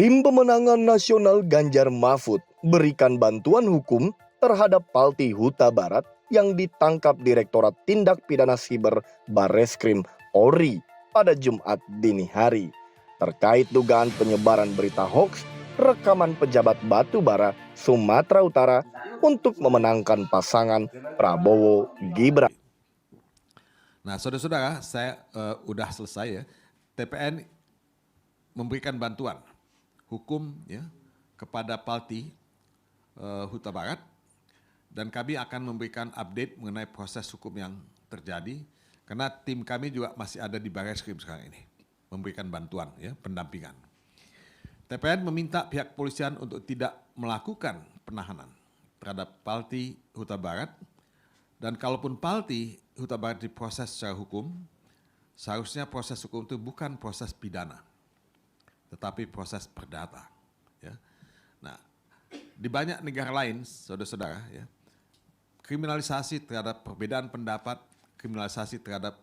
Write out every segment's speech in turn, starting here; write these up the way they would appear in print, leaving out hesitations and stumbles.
Tim Pemenangan Nasional Ganjar Mahfud berikan bantuan hukum terhadap Palti Huta Barat yang ditangkap Direktorat Tindak Pidana Siber Barreskrim Polri pada Jumat dini hari. Terkait dugaan penyebaran berita hoaks, rekaman pejabat Batubara, Sumatera Utara untuk memenangkan pasangan Prabowo Gibran. Nah, saudara-saudara, saya udah selesai ya. TPN memberikan bantuan hukum ya kepada Palti Huta Barat, dan kami akan memberikan update mengenai proses hukum yang terjadi karena tim kami juga masih ada di Barreskrim sekarang ini memberikan bantuan ya pendampingan. TPN meminta pihak kepolisian untuk tidak melakukan penahanan terhadap Palti Huta Barat, dan kalaupun Palti Huta Barat diproses secara hukum, seharusnya proses hukum itu bukan proses pidana, tetapi proses perdata. Ya. Nah, di banyak negara lain, saudara-saudara, ya, kriminalisasi terhadap perbedaan pendapat, kriminalisasi terhadap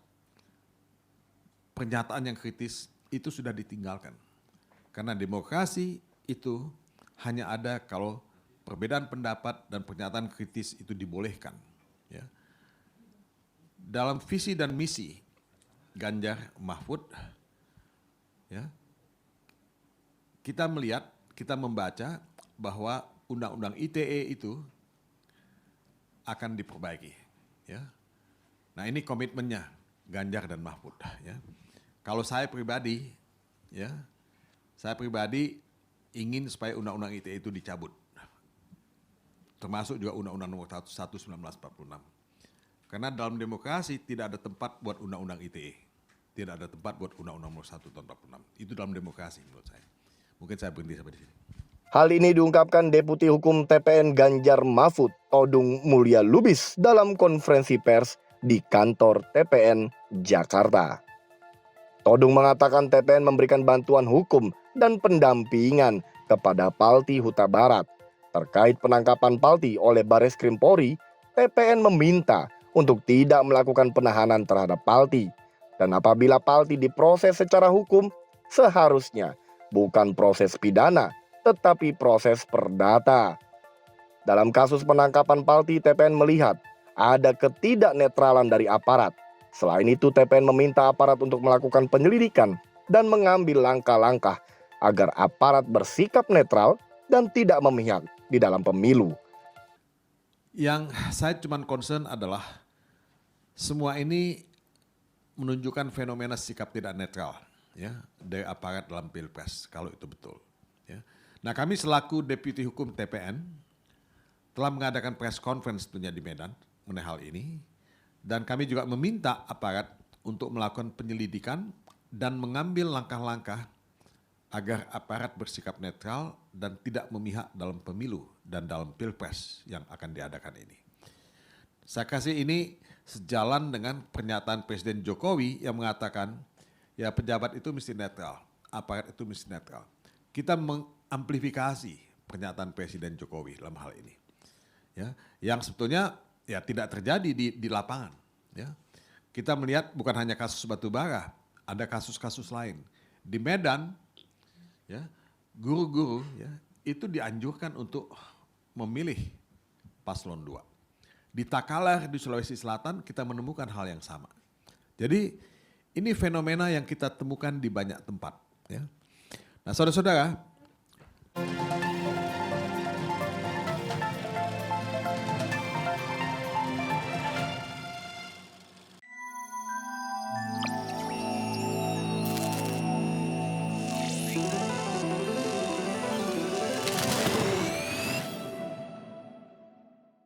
pernyataan yang kritis itu sudah ditinggalkan. Karena demokrasi itu hanya ada kalau perbedaan pendapat dan pernyataan kritis itu dibolehkan. Ya. Dalam visi dan misi Ganjar Mahfud, ya, kita melihat, kita membaca bahwa Undang-Undang ITE itu akan diperbaiki. Ya. Nah, ini komitmennya Ganjar dan Mahfud. Ya. Kalau saya pribadi, ya, saya pribadi ingin supaya Undang-Undang ITE itu dicabut, termasuk juga Undang-Undang Nomor 1 1946. Karena dalam demokrasi tidak ada tempat buat Undang-Undang ITE, tidak ada tempat buat Undang-Undang Nomor 1 tahun 46. Itu dalam demokrasi menurut saya. Mungkin saya berhenti sampai di sini. Hal ini diungkapkan Deputi Hukum TPN Ganjar Mahfud, Todung Mulya Lubis, dalam konferensi pers di kantor TPN Jakarta. Todung mengatakan TPN memberikan bantuan hukum dan pendampingan kepada Palti Huta Barat. Terkait penangkapan Palti oleh Barreskrim Polri, TPN meminta untuk tidak melakukan penahanan terhadap Palti. Dan apabila Palti diproses secara hukum, seharusnya bukan proses pidana, tetapi proses perdata. Dalam kasus penangkapan Palti, TPN melihat ada ketidaknetralan dari aparat. Selain itu, TPN meminta aparat untuk melakukan penyelidikan dan mengambil langkah-langkah agar aparat bersikap netral dan tidak memihak di dalam pemilu. Yang saya cuma concern adalah semua ini menunjukkan fenomena sikap tidak netral ya dari aparat dalam pilpres, kalau itu betul. Ya. Nah, kami selaku Deputi Hukum TPN telah mengadakan press conference tentunya di Medan mengenai hal ini, dan kami juga meminta aparat untuk melakukan penyelidikan dan mengambil langkah-langkah agar aparat bersikap netral dan tidak memihak dalam pemilu dan dalam pilpres yang akan diadakan ini. Saya kasih ini sejalan dengan pernyataan Presiden Jokowi yang mengatakan, ya pejabat itu mesti netral, aparat itu mesti netral. Kita mengamplifikasi pernyataan Presiden Jokowi dalam hal ini. Ya, yang sebetulnya ya tidak terjadi di lapangan. Ya. Kita melihat bukan hanya kasus Batubara, ada kasus-kasus lain. Di Medan, ya, guru-guru ya, itu dianjurkan untuk memilih paslon 2. Di Takalar di Sulawesi Selatan kita menemukan hal yang sama. Jadi ini fenomena yang kita temukan di banyak tempat. Ya. Nah, saudara-saudara,